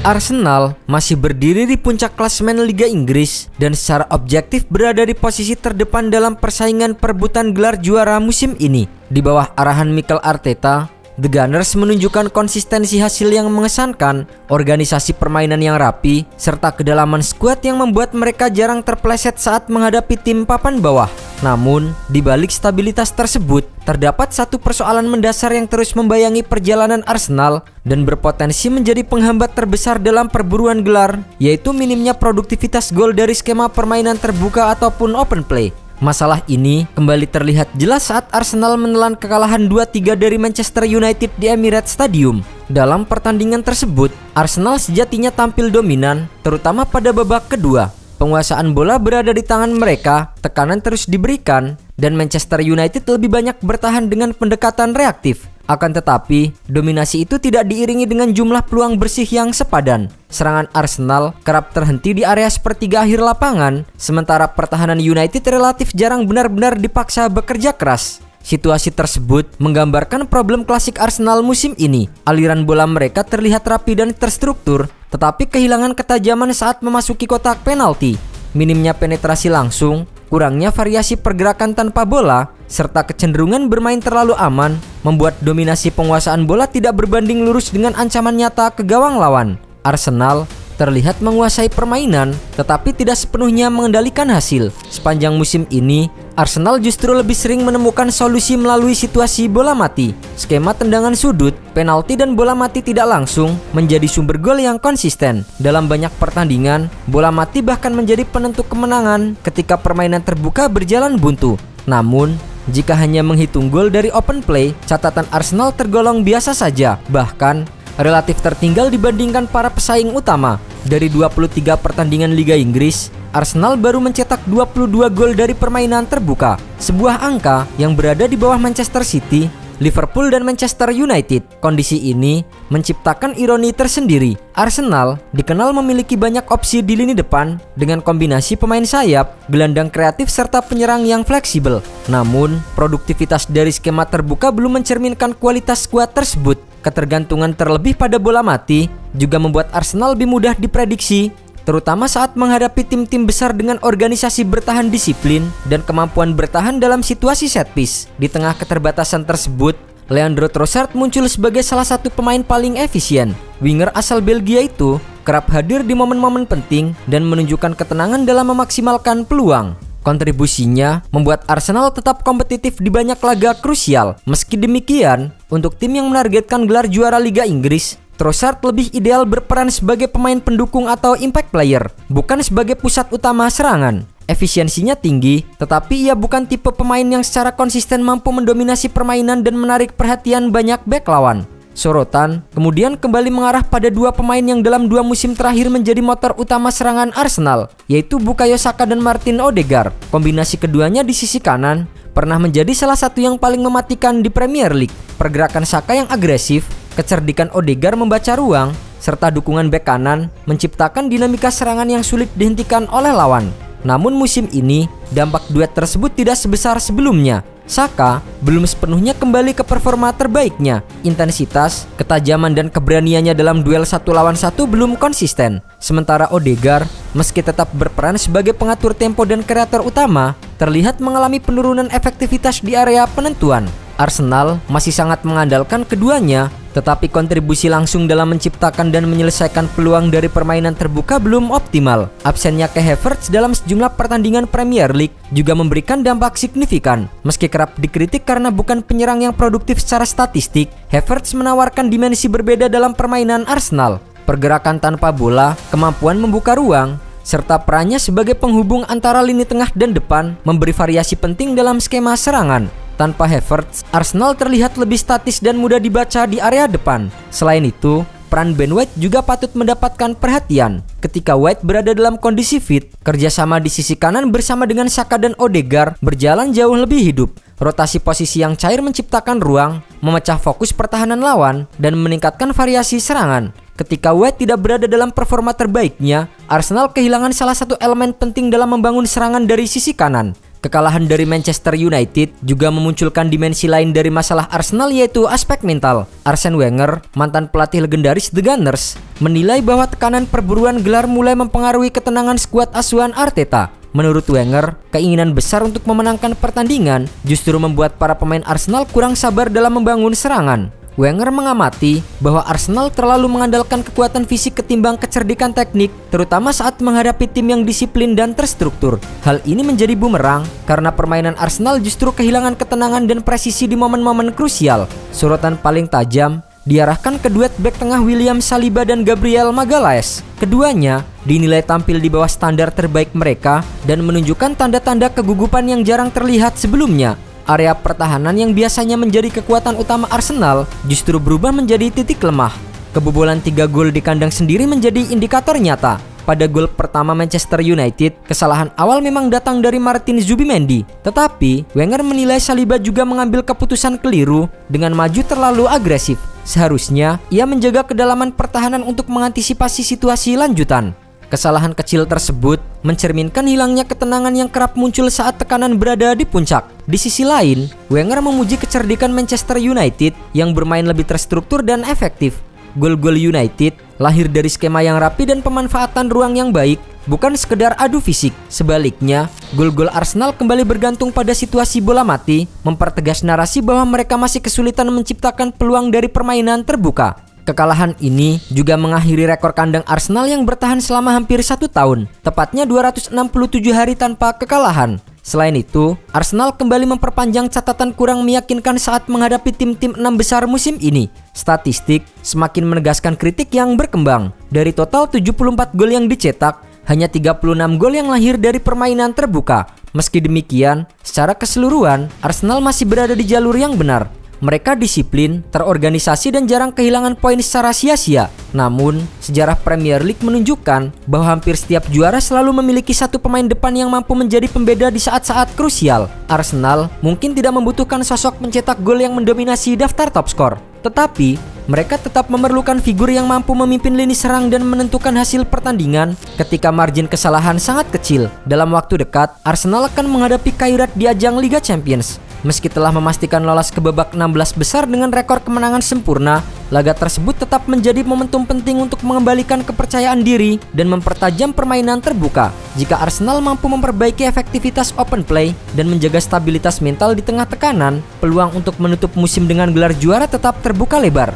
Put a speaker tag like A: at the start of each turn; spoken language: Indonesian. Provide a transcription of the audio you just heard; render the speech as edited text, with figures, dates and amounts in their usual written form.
A: Arsenal masih berdiri di puncak klasemen Liga Inggris dan secara objektif berada di posisi terdepan dalam persaingan perebutan gelar juara musim ini. Di bawah arahan Mikel Arteta, The Gunners menunjukkan konsistensi hasil yang mengesankan, organisasi permainan yang rapi, serta kedalaman skuad yang membuat mereka jarang terpeleset saat menghadapi tim papan bawah. Namun, di balik stabilitas tersebut, terdapat satu persoalan mendasar yang terus membayangi perjalanan Arsenal dan berpotensi menjadi penghambat terbesar dalam perburuan gelar, yaitu minimnya produktivitas gol dari skema permainan terbuka ataupun open play. Masalah ini kembali terlihat jelas saat Arsenal menelan kekalahan 2-3 dari Manchester United di Emirates Stadium. Dalam pertandingan tersebut, Arsenal sejatinya tampil dominan, terutama pada babak kedua. Penguasaan bola berada di tangan mereka, tekanan terus diberikan, dan Manchester United lebih banyak bertahan dengan pendekatan reaktif. Akan tetapi, dominasi itu tidak diiringi dengan jumlah peluang bersih yang sepadan. Serangan Arsenal kerap terhenti di area sepertiga akhir lapangan, sementara pertahanan United relatif jarang benar-benar dipaksa bekerja keras. Situasi tersebut menggambarkan problem klasik Arsenal musim ini. Aliran bola mereka terlihat rapi dan terstruktur, tetapi kehilangan ketajaman saat memasuki kotak penalti. Minimnya penetrasi langsung, kurangnya variasi pergerakan tanpa bola, serta kecenderungan bermain terlalu aman membuat dominasi penguasaan bola tidak berbanding lurus dengan ancaman nyata ke gawang lawan. Arsenal terlihat menguasai permainan, tetapi tidak sepenuhnya mengendalikan hasil. Sepanjang musim ini, Arsenal justru lebih sering menemukan solusi melalui situasi bola mati. Skema tendangan sudut, penalti dan bola mati tidak langsung menjadi sumber gol yang konsisten. Dalam banyak pertandingan, bola mati bahkan menjadi penentu kemenangan ketika permainan terbuka berjalan buntu. Namun, jika hanya menghitung gol dari open play, catatan Arsenal tergolong biasa saja, bahkan relatif tertinggal dibandingkan para pesaing utama. Dari 23 pertandingan Liga Inggris, Arsenal baru mencetak 22 gol dari permainan terbuka, sebuah angka yang berada di bawah Manchester City, Liverpool dan Manchester United. Kondisi ini menciptakan ironi tersendiri. Arsenal dikenal memiliki banyak opsi di lini depan dengan kombinasi pemain sayap, gelandang kreatif serta penyerang yang fleksibel. Namun, produktivitas dari skema terbuka belum mencerminkan kualitas skuad tersebut. Ketergantungan terlebih pada bola mati juga membuat Arsenal lebih mudah diprediksi, terutama saat menghadapi tim-tim besar dengan organisasi bertahan disiplin dan kemampuan bertahan dalam situasi set piece. Di tengah keterbatasan tersebut, Leandro Trossard muncul sebagai salah satu pemain paling efisien. Winger asal Belgia itu kerap hadir di momen-momen penting dan menunjukkan ketenangan dalam memaksimalkan peluang. Kontribusinya membuat Arsenal tetap kompetitif di banyak laga krusial. Meski demikian, untuk tim yang menargetkan gelar juara Liga Inggris, Trossard lebih ideal berperan sebagai pemain pendukung atau impact player, bukan sebagai pusat utama serangan. Efisiensinya tinggi, tetapi ia bukan tipe pemain yang secara konsisten mampu mendominasi permainan dan menarik perhatian banyak bek lawan. Sorotan kemudian kembali mengarah pada dua pemain yang dalam 2 musim terakhir menjadi motor utama serangan Arsenal, yaitu Bukayo Saka dan Martin Odegaard. Kombinasi keduanya di sisi kanan pernah menjadi salah satu yang paling mematikan di Premier League. Pergerakan Saka yang agresif, kecerdikan Odegaard membaca ruang, serta dukungan bek kanan menciptakan dinamika serangan yang sulit dihentikan oleh lawan. Namun musim ini, dampak duet tersebut tidak sebesar sebelumnya. Saka belum sepenuhnya kembali ke performa terbaiknya. Intensitas, ketajaman dan keberaniannya dalam duel 1 lawan 1 belum konsisten. Sementara Odegaard, meski tetap berperan sebagai pengatur tempo dan kreator utama, terlihat mengalami penurunan efektivitas di area penentuan. Arsenal masih sangat mengandalkan keduanya, tetapi kontribusi langsung dalam menciptakan dan menyelesaikan peluang dari permainan terbuka belum optimal. Absennya Kai Havertz dalam sejumlah pertandingan Premier League juga memberikan dampak signifikan. Meski kerap dikritik karena bukan penyerang yang produktif secara statistik, Havertz menawarkan dimensi berbeda dalam permainan Arsenal. Pergerakan tanpa bola, kemampuan membuka ruang, serta perannya sebagai penghubung antara lini tengah dan depan memberi variasi penting dalam skema serangan. Tanpa Havertz, Arsenal terlihat lebih statis dan mudah dibaca di area depan. Selain itu, peran Ben White juga patut mendapatkan perhatian. Ketika White berada dalam kondisi fit, kerjasama di sisi kanan bersama dengan Saka dan Odegaard berjalan jauh lebih hidup. Rotasi posisi yang cair menciptakan ruang, memecah fokus pertahanan lawan, dan meningkatkan variasi serangan. Ketika White tidak berada dalam performa terbaiknya, Arsenal kehilangan salah satu elemen penting dalam membangun serangan dari sisi kanan. Kekalahan dari Manchester United juga memunculkan dimensi lain dari masalah Arsenal, yaitu aspek mental. Arsene Wenger, mantan pelatih legendaris The Gunners, menilai bahwa tekanan perburuan gelar mulai mempengaruhi ketenangan skuad asuhan Arteta. Menurut Wenger, keinginan besar untuk memenangkan pertandingan justru membuat para pemain Arsenal kurang sabar dalam membangun serangan. Wenger mengamati bahwa Arsenal terlalu mengandalkan kekuatan fisik ketimbang kecerdikan teknik, terutama saat menghadapi tim yang disiplin dan terstruktur. Hal ini menjadi bumerang karena permainan Arsenal justru kehilangan ketenangan dan presisi di momen-momen krusial. Sorotan paling tajam diarahkan ke duet bek tengah William Saliba dan Gabriel Magalhaes. Keduanya dinilai tampil di bawah standar terbaik mereka dan menunjukkan tanda-tanda kegugupan yang jarang terlihat sebelumnya. Area pertahanan yang biasanya menjadi kekuatan utama Arsenal justru berubah menjadi titik lemah. Kebobolan 3 gol di kandang sendiri menjadi indikator nyata. Pada gol pertama Manchester United, kesalahan awal memang datang dari Martin Zubimendi. Tetapi, Wenger menilai Saliba juga mengambil keputusan keliru dengan maju terlalu agresif. Seharusnya, ia menjaga kedalaman pertahanan untuk mengantisipasi situasi lanjutan. Kesalahan kecil tersebut mencerminkan hilangnya ketenangan yang kerap muncul saat tekanan berada di puncak. Di sisi lain, Wenger memuji kecerdikan Manchester United yang bermain lebih terstruktur dan efektif. Gol-gol United lahir dari skema yang rapi dan pemanfaatan ruang yang baik, bukan sekedar adu fisik. Sebaliknya, gol-gol Arsenal kembali bergantung pada situasi bola mati, mempertegas narasi bahwa mereka masih kesulitan menciptakan peluang dari permainan terbuka. Kekalahan ini juga mengakhiri rekor kandang Arsenal yang bertahan selama hampir 1 tahun, tepatnya 267 hari tanpa kekalahan. Selain itu, Arsenal kembali memperpanjang catatan kurang meyakinkan saat menghadapi tim-tim 6 besar musim ini. Statistik semakin menegaskan kritik yang berkembang. Dari total 74 gol yang dicetak, hanya 36 gol yang lahir dari permainan terbuka. Meski demikian, secara keseluruhan, Arsenal masih berada di jalur yang benar. Mereka disiplin, terorganisasi dan jarang kehilangan poin secara sia-sia. Namun, sejarah Premier League menunjukkan bahwa hampir setiap juara selalu memiliki satu pemain depan yang mampu menjadi pembeda di saat-saat krusial. Arsenal mungkin tidak membutuhkan sosok pencetak gol yang mendominasi daftar top skor, tetapi mereka tetap memerlukan figur yang mampu memimpin lini serang dan menentukan hasil pertandingan ketika margin kesalahan sangat kecil. Dalam waktu dekat, Arsenal akan menghadapi Kairat di ajang Liga Champions. Meski telah memastikan lolos ke babak 16 besar dengan rekor kemenangan sempurna, laga tersebut tetap menjadi momentum penting untuk mengembalikan kepercayaan diri dan mempertajam permainan terbuka. Jika Arsenal mampu memperbaiki efektivitas open play dan menjaga stabilitas mental di tengah tekanan, peluang untuk menutup musim dengan gelar juara tetap terbuka lebar.